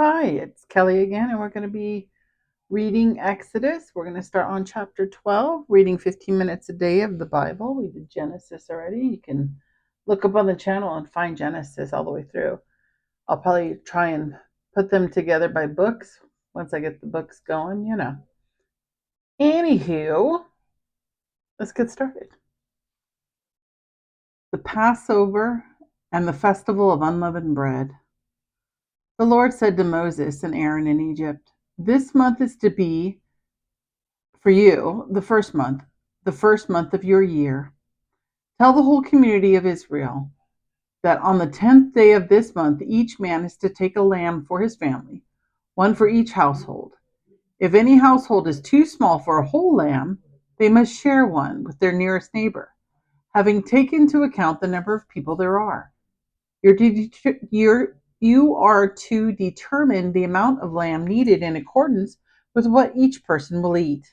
Hi, it's Kelly again, and we're going to be reading Exodus. We're going to start on chapter 12, reading 15 minutes a day of the Bible. We did Genesis already. You can look up on the channel and find Genesis all the way through. I'll probably try and put them together by books once I get the books going. Anywho, let's get started. The Passover and the festival of unleavened bread. The Lord said to Moses and Aaron in Egypt, "This month is to be for you the first month of your year. Tell the whole community of Israel that on the 10th day of this month, each man is to take a lamb for his family, one for each household. If any household is too small for a whole lamb, they must share one with their nearest neighbor, having taken into account the number of people there are. You are to determine the amount of lamb needed in accordance with what each person will eat.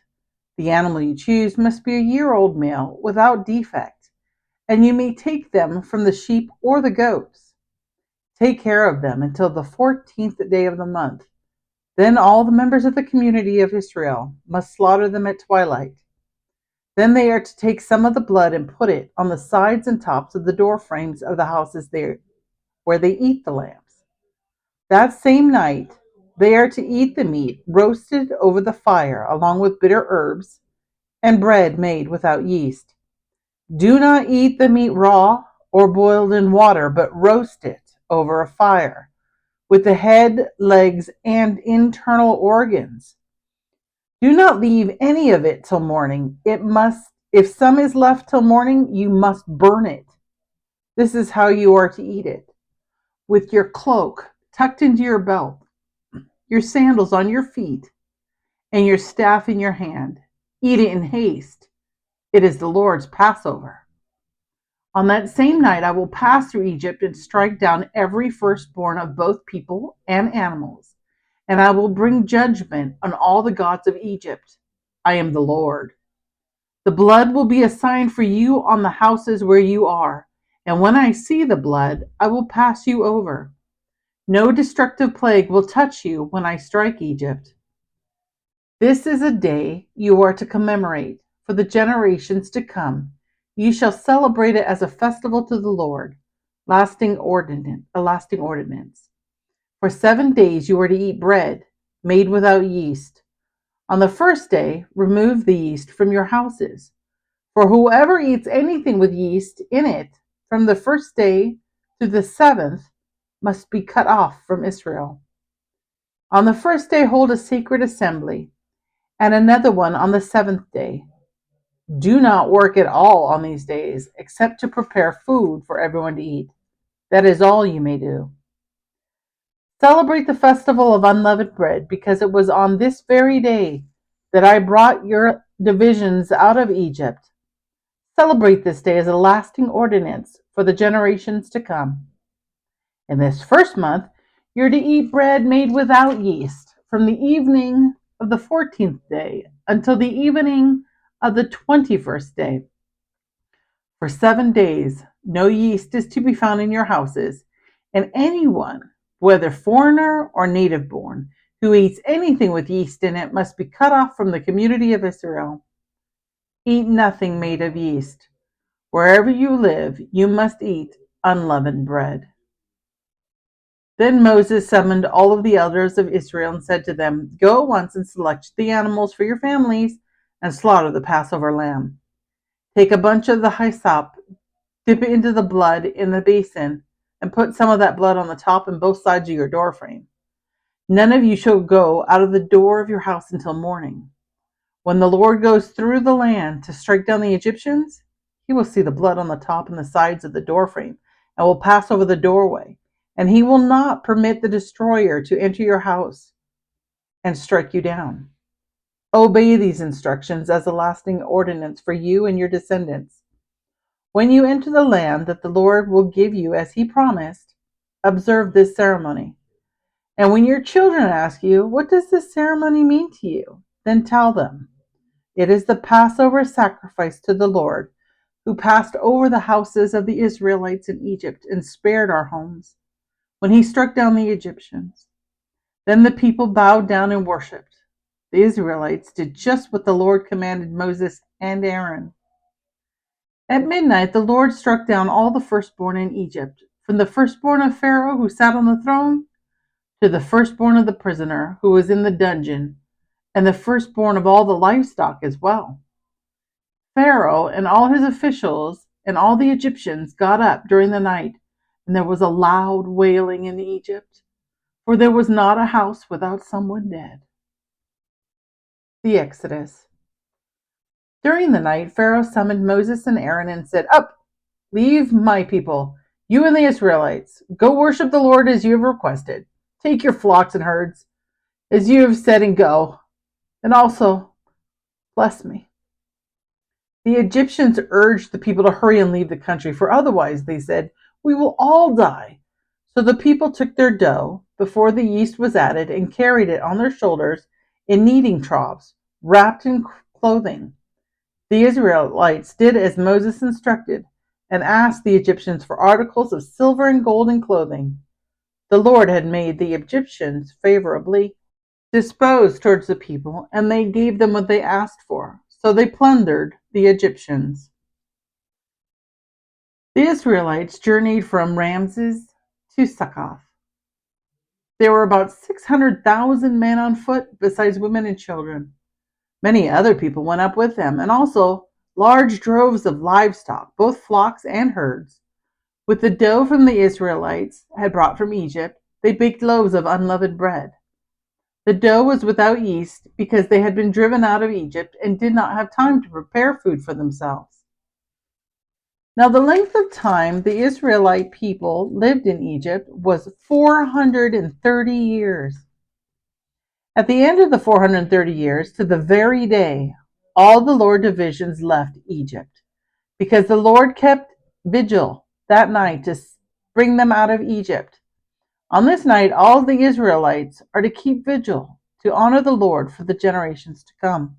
The animal you choose must be a year-old male without defect, and you may take them from the sheep or the goats. Take care of them until the 14th day of the month. Then all the members of the community of Israel must slaughter them at twilight. Then they are to take some of the blood and put it on the sides and tops of the door frames of the houses where they eat the lambs. That same night, they are to eat the meat roasted over the fire along with bitter herbs and bread made without yeast. Do not eat the meat raw or boiled in water, but roast it over a fire with the head, legs, and internal organs. Do not leave any of it till morning. If some is left till morning, you must burn it. This is how you are to eat it: with your cloak tucked into your belt, your sandals on your feet, and your staff in your hand. Eat it in haste. It is the Lord's Passover. On that same night I will pass through Egypt and strike down every firstborn of both people and animals, and I will bring judgment on all the gods of Egypt. I am the Lord. The blood will be a sign for you on the houses where you are, and when I see the blood, I will pass you over. No destructive plague will touch you when I strike Egypt. This is a day you are to commemorate for the generations to come. You shall celebrate it as a festival to the Lord, a lasting ordinance. For 7 days you are to eat bread made without yeast. On the first day, remove the yeast from your houses. For whoever eats anything with yeast in it from the first day to the 7th must be cut off from Israel. On the first day, hold a sacred assembly, and another one on the 7th day. Do not work at all on these days, except to prepare food for everyone to eat. That is all you may do. Celebrate the festival of unleavened bread, because it was on this very day that I brought your divisions out of Egypt. Celebrate this day as a lasting ordinance for the generations to come. In this first month, you're to eat bread made without yeast from the evening of the 14th day until the evening of the 21st day. For 7 days, no yeast is to be found in your houses, and anyone, whether foreigner or native born, who eats anything with yeast in it must be cut off from the community of Israel. Eat nothing made of yeast. Wherever you live, you must eat unleavened bread. Then Moses summoned all of the elders of Israel and said to them, "Go at once and select the animals for your families and slaughter the Passover lamb. Take a bunch of the hyssop, dip it into the blood in the basin, and put some of that blood on the top and both sides of your door frame. None of you shall go out of the door of your house until morning. When the Lord goes through the land to strike down the Egyptians, he will see the blood on the top and the sides of the door frame and will pass over the doorway. And he will not permit the destroyer to enter your house and strike you down. Obey these instructions as a lasting ordinance for you and your descendants. When you enter the land that the Lord will give you as he promised, observe this ceremony. And when your children ask you, 'What does this ceremony mean to you?' then tell them, 'It is the Passover sacrifice to the Lord, who passed over the houses of the Israelites in Egypt and spared our homes when he struck down the Egyptians. Then the people bowed down and worshipped. The Israelites did just what the Lord commanded Moses and Aaron. At midnight, the Lord struck down all the firstborn in Egypt, from the firstborn of Pharaoh who sat on the throne to the firstborn of the prisoner who was in the dungeon, and the firstborn of all the livestock as well. Pharaoh and all his officials and all the Egyptians got up during the night, and there was a loud wailing in Egypt, for there was not a house without someone dead. The Exodus. During the night, Pharaoh summoned Moses and Aaron and said, "Up, leave my people, you and the Israelites. Go worship the Lord as you have requested. Take your flocks and herds, as you have said, and go. And also, bless me." The Egyptians urged the people to hurry and leave the country, for otherwise, they said, we will all die. So the people took their dough before the yeast was added and carried it on their shoulders in kneading troughs, wrapped in clothing. The Israelites did as Moses instructed and asked the Egyptians for articles of silver and gold and clothing. The Lord had made the Egyptians favorably disposed towards the people, and they gave them what they asked for. So they plundered the Egyptians. The Israelites journeyed from Ramses to Succoth. There were about 600,000 men on foot, besides women and children. Many other people went up with them, and also large droves of livestock, both flocks and herds. With the dough from the Israelites had brought from Egypt, they baked loaves of unleavened bread. The dough was without yeast because they had been driven out of Egypt and did not have time to prepare food for themselves. Now the length of time the Israelite people lived in Egypt was 430 years. At the end of the 430 years, to the very day, all the Lord divisions left Egypt, because the Lord kept vigil that night to bring them out of Egypt. On this night, all the Israelites are to keep vigil to honor the Lord for the generations to come.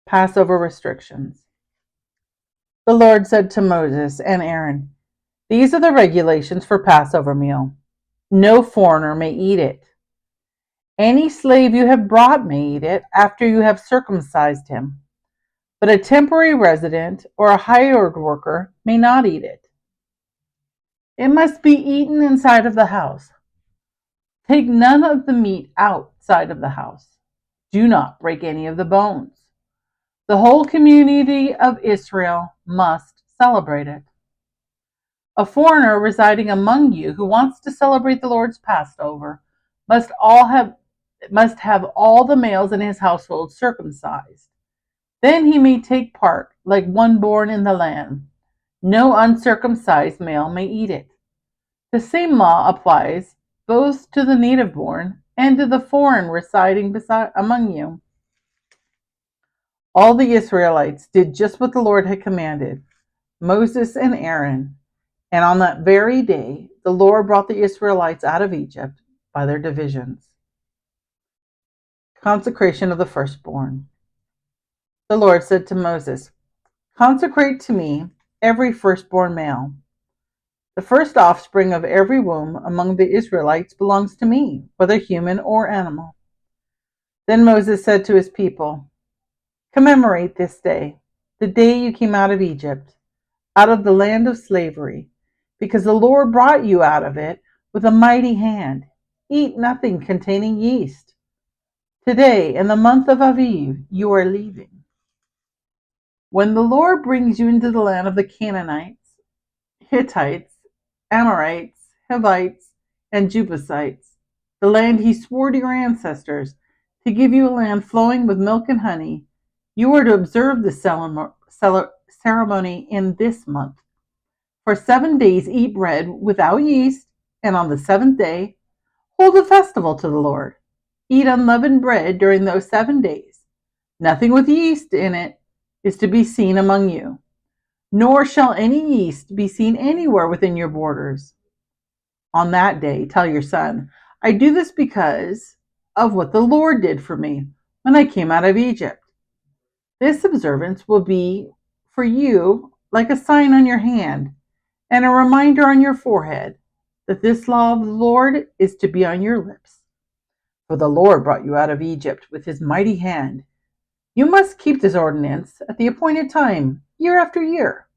Passover restrictions. The Lord said to Moses and Aaron, "These are the regulations for Passover meal. No foreigner may eat it. Any slave you have brought may eat it after you have circumcised him, but a temporary resident or a hired worker may not eat it. It must be eaten inside of the house. Take none of the meat outside of the house. Do not break any of the bones. The whole community of Israel must celebrate it. A foreigner residing among you who wants to celebrate the Lord's Passover must have all the males in his household circumcised. Then he may take part like one born in the land. No uncircumcised male may eat it. The same law applies both to the native born and to the foreign residing among you." All the Israelites did just what the Lord had commanded Moses and Aaron, and on that very day the Lord brought the Israelites out of Egypt by their divisions. Consecration of the firstborn. The Lord said to Moses, "Consecrate to me every firstborn male. The first offspring of every womb among the Israelites belongs to me, whether human or animal." Then Moses said to his people, "Commemorate this day, the day you came out of Egypt, out of the land of slavery, because the Lord brought you out of it with a mighty hand. Eat nothing containing yeast. Today, in the month of Aviv, you are leaving. When the Lord brings you into the land of the Canaanites, Hittites, Amorites, Hivites, and Jebusites, the land he swore to your ancestors to give you, a land flowing with milk and honey, you are to observe the ceremony in this month. For 7 days eat bread without yeast, and on the seventh day hold a festival to the Lord. Eat unleavened bread during those 7 days. Nothing with yeast in it is to be seen among you, nor shall any yeast be seen anywhere within your borders. On that day, tell your son, I do this because of what the Lord did for me when I came out of Egypt. This observance will be for you like a sign on your hand and a reminder on your forehead that this law of the Lord is to be on your lips. For the Lord brought you out of Egypt with his mighty hand. You must keep this ordinance at the appointed time, year after year.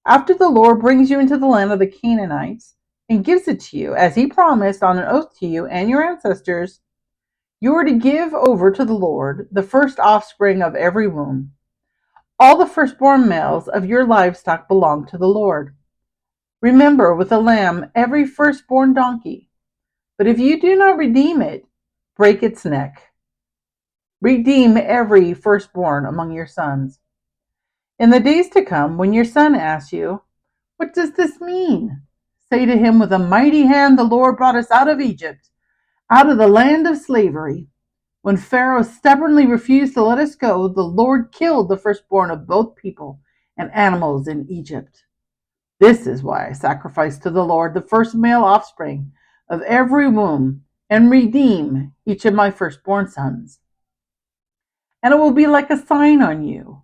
After the Lord brings you into the land of the Canaanites and gives it to you, as he promised on an oath to you and your ancestors, you are to give over to the Lord the first offspring of every womb. All the firstborn males of your livestock belong to the Lord. Remember with a lamb every firstborn donkey. But if you do not redeem it, break its neck. Redeem every firstborn among your sons. In the days to come, when your son asks you, "What does this mean?" say to him, "With a mighty hand the Lord brought us out of Egypt, out of the land of slavery. When Pharaoh stubbornly refused to let us go, the Lord killed the firstborn of both people and animals in Egypt. This is why I sacrifice to the Lord the first male offspring of every womb and redeem each of my firstborn sons. And it will be like a sign on you.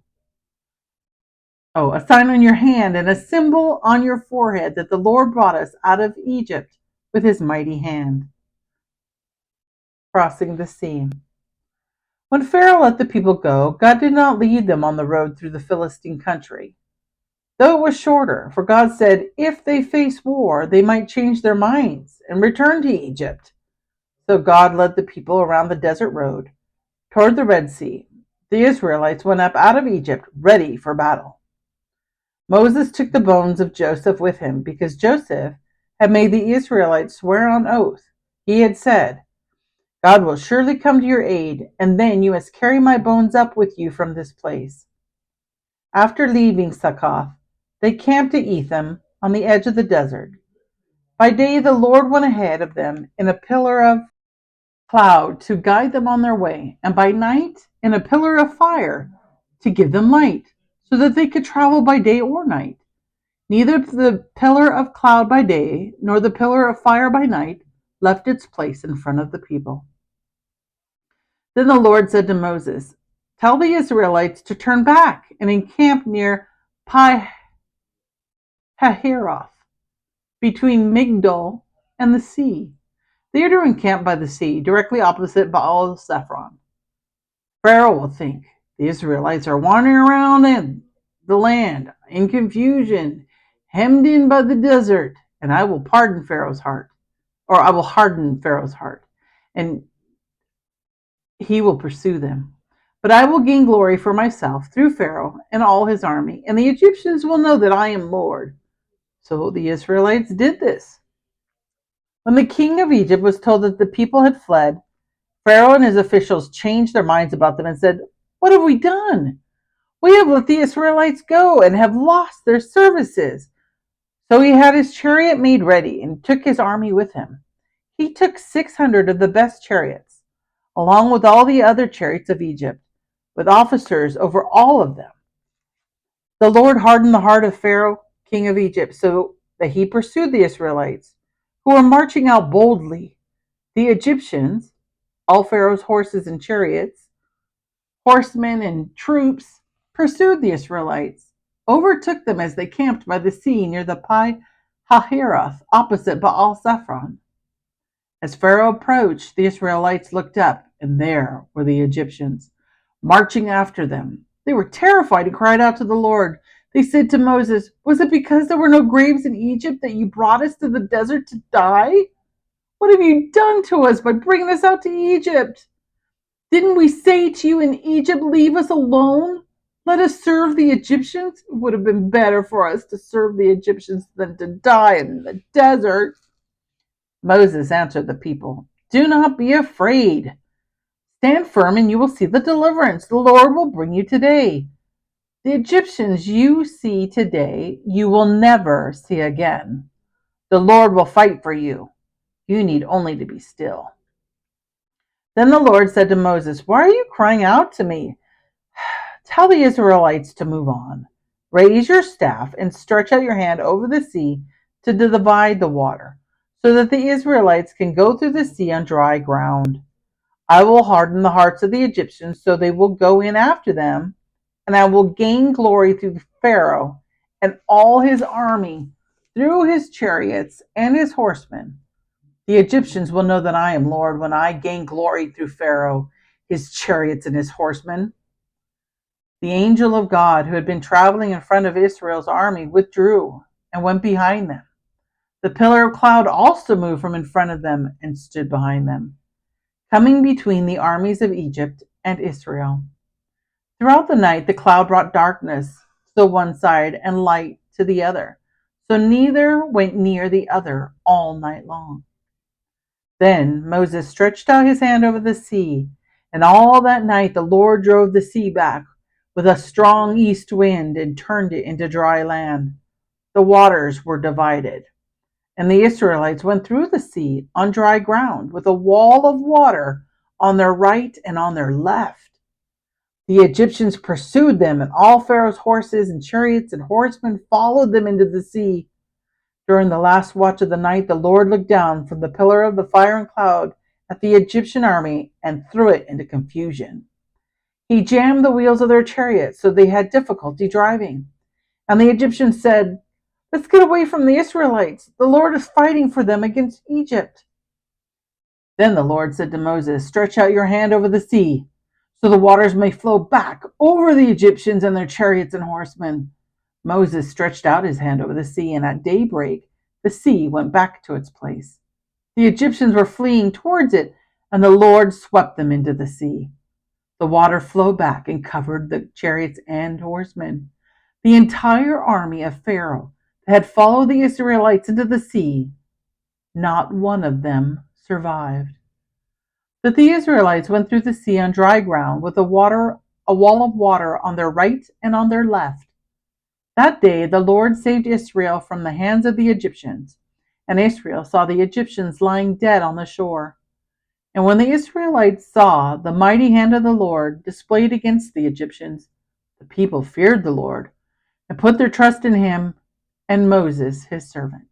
A sign on your hand and a symbol on your forehead that the Lord brought us out of Egypt with his mighty hand." Crossing the sea. When Pharaoh let the people go, God did not lead them on the road through the Philistine country, though it was shorter, for God said if they face war, they might change their minds and return to Egypt. So God led the people around the desert road toward the Red Sea. The Israelites went up out of Egypt ready for battle. Moses took the bones of Joseph with him because Joseph had made the Israelites swear on oath. He had said, "God will surely come to your aid, and then you must carry my bones up with you from this place." After leaving Succoth, they camped at Etham on the edge of the desert. By day the Lord went ahead of them in a pillar of cloud to guide them on their way, and by night in a pillar of fire to give them light, so that they could travel by day or night. Neither the pillar of cloud by day nor the pillar of fire by night left its place in front of the people. Then the Lord said to Moses, "Tell the Israelites to turn back and encamp near Pi-hahiroth, between Migdol and the sea. They are to encamp by the sea, directly opposite Baal-Zephon. Pharaoh will think the Israelites are wandering around in the land in confusion, hemmed in by the desert, and I will harden Pharaoh's heart, and he will pursue them. But I will gain glory for myself through Pharaoh and all his army, and the Egyptians will know that I am Lord." So the Israelites did this. When the king of Egypt was told that the people had fled, Pharaoh and his officials changed their minds about them and said, "What have we done? We have let the Israelites go and have lost their services." So he had his chariot made ready and took his army with him. He took 600 of the best chariots, along with all the other chariots of Egypt, with officers over all of them. The Lord hardened the heart of Pharaoh, king of Egypt, so that he pursued the Israelites, who were marching out boldly. The Egyptians, all Pharaoh's horses and chariots, horsemen and troops, pursued the Israelites, overtook them as they camped by the sea near the Pi-hahiroth, opposite Baal-Zephon. As Pharaoh approached, the Israelites looked up, and there were the Egyptians, marching after them. They were terrified and cried out to the Lord. They said to Moses, "Was it because there were no graves in Egypt that you brought us to the desert to die? What have you done to us by bringing us out to Egypt? Didn't we say to you in Egypt, 'Leave us alone. Let us serve the Egyptians'? It would have been better for us to serve the Egyptians than to die in the desert." Moses answered the people, "Do not be afraid. Stand firm and you will see the deliverance the Lord will bring you today. The Egyptians you see today, you will never see again. The Lord will fight for you. You need only to be still." Then the Lord said to Moses, "Why are you crying out to me? Tell the Israelites to move on. Raise your staff and stretch out your hand over the sea to divide the water, so that the Israelites can go through the sea on dry ground. I will harden the hearts of the Egyptians so they will go in after them, and I will gain glory through Pharaoh and all his army, through his chariots and his horsemen. The Egyptians will know that I am Lord when I gain glory through Pharaoh, his chariots, and his horsemen." The angel of God, who had been traveling in front of Israel's army, withdrew and went behind them. The pillar of cloud also moved from in front of them and stood behind them, coming between the armies of Egypt and Israel. Throughout the night, the cloud brought darkness to the one side and light to the other, so neither went near the other all night long. Then Moses stretched out his hand over the sea, and all that night the Lord drove the sea back with a strong east wind and turned it into dry land. The waters were divided, and the Israelites went through the sea on dry ground with a wall of water on their right and on their left. The Egyptians pursued them, and all Pharaoh's horses and chariots and horsemen followed them into the sea. During the last watch of the night, the Lord looked down from the pillar of the fire and cloud at the Egyptian army and threw it into confusion. He jammed the wheels of their chariots so they had difficulty driving. And the Egyptians said, "Let's get away from the Israelites. The Lord is fighting for them against Egypt." Then the Lord said to Moses, "Stretch out your hand over the sea, so the waters may flow back over the Egyptians and their chariots and horsemen." Moses stretched out his hand over the sea, and at daybreak the sea went back to its place. The Egyptians were fleeing towards it, and the Lord swept them into the sea. The water flowed back and covered the chariots and horsemen. The entire army of Pharaoh that had followed the Israelites into the sea, not one of them survived. But the Israelites went through the sea on dry ground with a wall of water on their right and on their left. That day the Lord saved Israel from the hands of the Egyptians, and Israel saw the Egyptians lying dead on the shore. And when the Israelites saw the mighty hand of the Lord displayed against the Egyptians, the people feared the Lord and put their trust in him and Moses, his servant.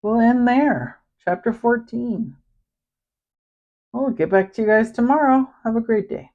We'll end there. Chapter 14. We'll get back to you guys tomorrow. Have a great day.